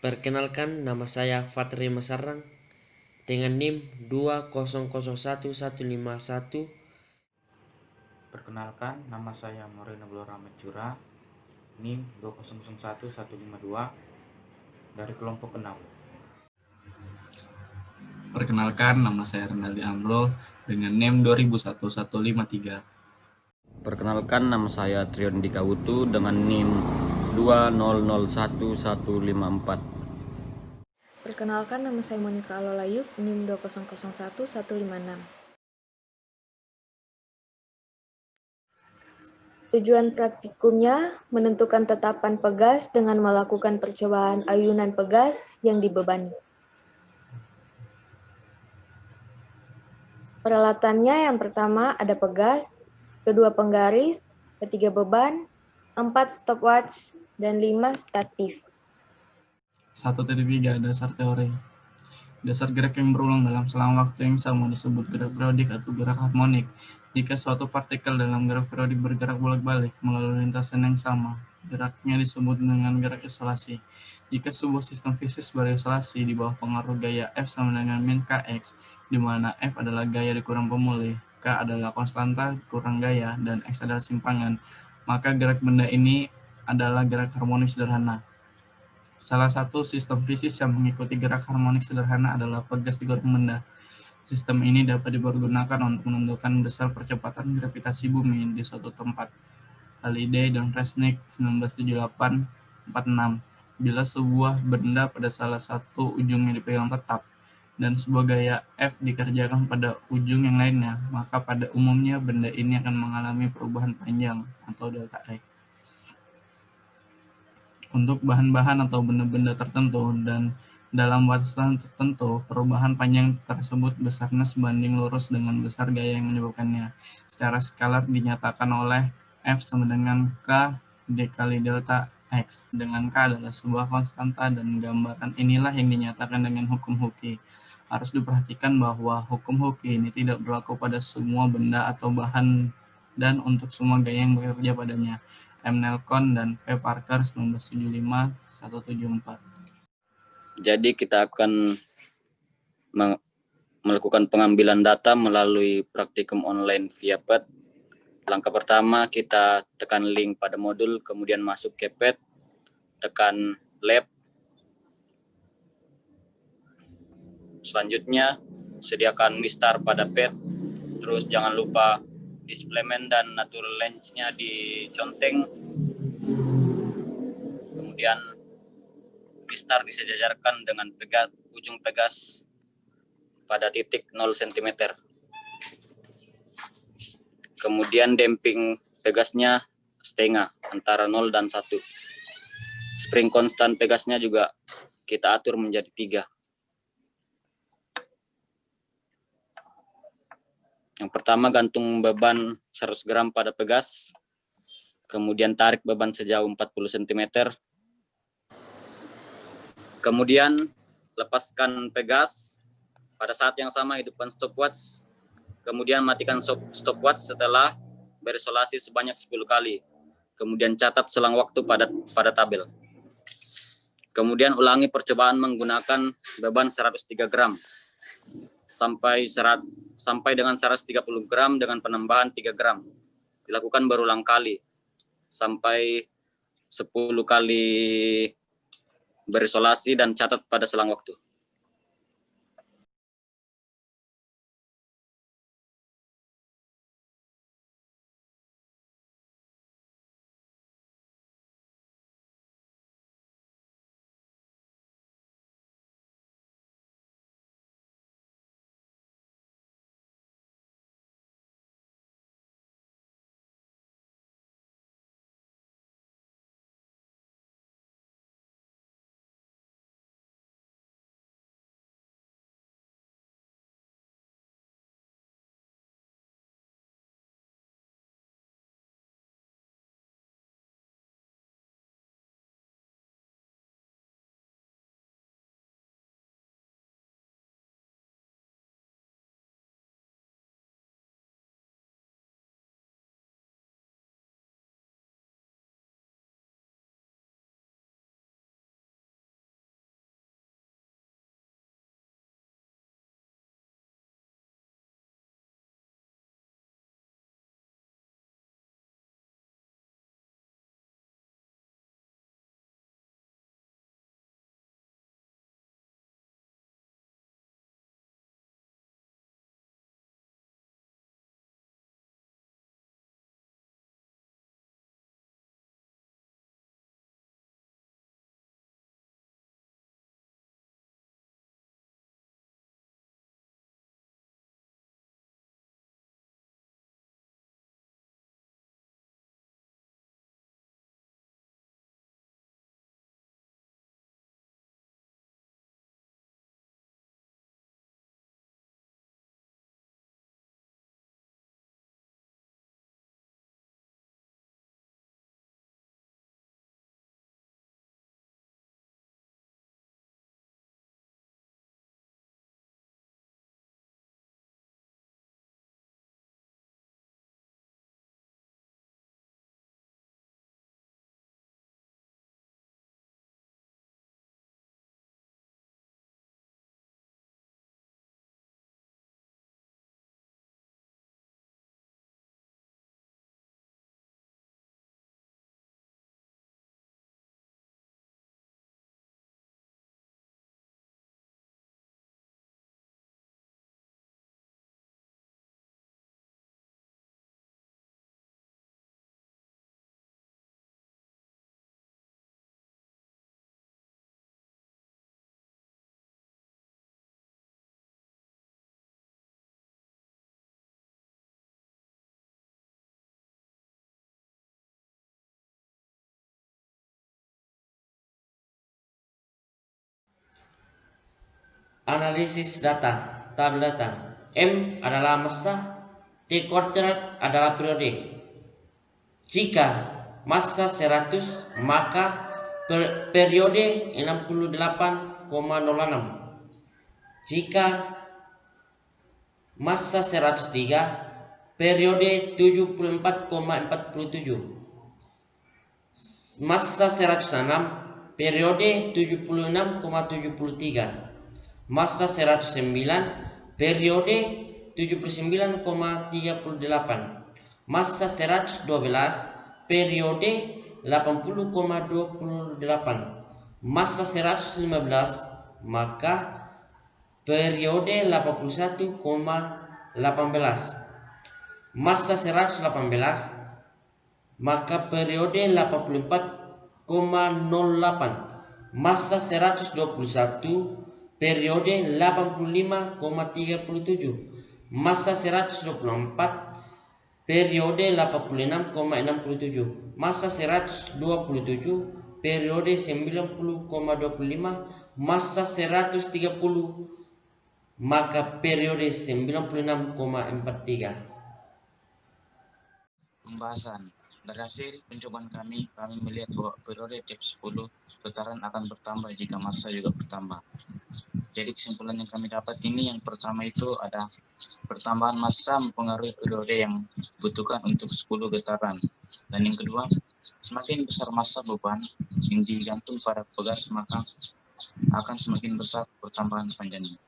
Perkenalkan, nama saya Fatri Masarang dengan NIM 2001151. Perkenalkan, nama saya Moreno Blora Mecura, NIM 2001152 dari kelompok 6. Perkenalkan, nama saya Renaldi Amro dengan NIM 2011153. Perkenalkan, nama saya Trion Dikawutu dengan NIM 2001154. Perkenalkan, nama saya Monika Alolayub, NIM 2001156. Tujuan praktikumnya menentukan tetapan pegas dengan melakukan percobaan ayunan pegas yang dibebani. Peralatannya yang pertama ada pegas, kedua penggaris, ketiga beban, 4 stopwatch, dan 5 statif. 1.3 Dasar teori. Dasar gerak yang berulang dalam selang waktu yang sama disebut gerak periodik atau gerak harmonik. Jika suatu partikel dalam gerak periodik bergerak bolak-balik melalui lintasan yang sama, geraknya disebut dengan gerak isolasi. Jika sebuah sistem fisis berisolasi di bawah pengaruh gaya F sama dengan min Kx, di mana F adalah gaya dikurang pemulih, K adalah konstanta dikurang gaya, dan X adalah simpangan, maka gerak benda ini adalah gerak harmonik sederhana. Salah satu sistem fisis yang mengikuti gerak harmonik sederhana adalah pegas digoreng benda. Sistem ini dapat dipergunakan untuk menentukan besar percepatan gravitasi bumi di suatu tempat. Halliday dan Resnick 1978-46. Bila sebuah benda pada salah satu ujungnya dipegang tetap dan sebuah gaya F dikerjakan pada ujung yang lainnya, maka pada umumnya benda ini akan mengalami perubahan panjang atau delta X. Untuk bahan-bahan atau benda-benda tertentu dan dalam batasan tertentu, perubahan panjang tersebut besarnya sebanding lurus dengan besar gaya yang menyebabkannya. Secara skalar dinyatakan oleh F sama dengan K dikali delta X, dengan K adalah sebuah konstanta, dan gambaran inilah yang dinyatakan dengan hukum Hooke. Harus diperhatikan bahwa hukum Hooke ini tidak berlaku pada semua benda atau bahan dan untuk semua gaya yang bekerja padanya. M. Nelson dan P. Parker 1975-174. Jadi kita akan melakukan pengambilan data melalui praktikum online via PET. Langkah pertama, kita tekan link pada modul, kemudian masuk ke PET, tekan lab. Selanjutnya, sediakan mistar pada PET, terus jangan lupa displayman dan natural lens-nya diconteng. Kemudian mistar disejajarkan dengan ujung pegas pada titik 0 cm. Kemudian damping pegasnya setengah antara 0 dan 1. Spring konstan pegasnya juga kita atur menjadi 3. Yang pertama, gantung beban 100 gram pada pegas. Kemudian tarik beban sejauh 40 cm. Kemudian lepaskan pegas. Pada saat yang sama hidupkan stopwatch. Kemudian matikan stopwatch setelah berisolasi sebanyak 10 kali. Kemudian catat selang waktu pada tabel. Kemudian ulangi percobaan menggunakan beban 103 gram sampai dengan 130 gram dengan penambahan 3 gram. Dilakukan berulang kali sampai 10 kali berisolasi dan catat pada selang waktu. analisis data, tabel data. M adalah massa, T kuadrat adalah periode. Jika massa 100, maka periode 68,06. Jika massa 103, periode 74,47. Massa 106, periode 76,73. Massa 109, periode 79,38. Massa 112, periode 80,28. Massa 115, maka periode 81,18. Massa 118, maka periode 84,08. Massa 121, periode 85,37. Massa 124, periode 86,67. Massa 127, periode 90,25. Massa 130, maka periode 96,43. Pembahasan. Dari hasil pencobaan kami melihat bahwa periode tiap 10 putaran akan bertambah jika massa juga bertambah. Jadi kesimpulan yang kami dapat ini, yang pertama itu ada pertambahan massa mempengaruhi periode yang dibutuhkan untuk 10 getaran. Dan yang kedua, semakin besar massa beban yang digantung pada pegas, maka akan semakin besar pertambahan panjangnya.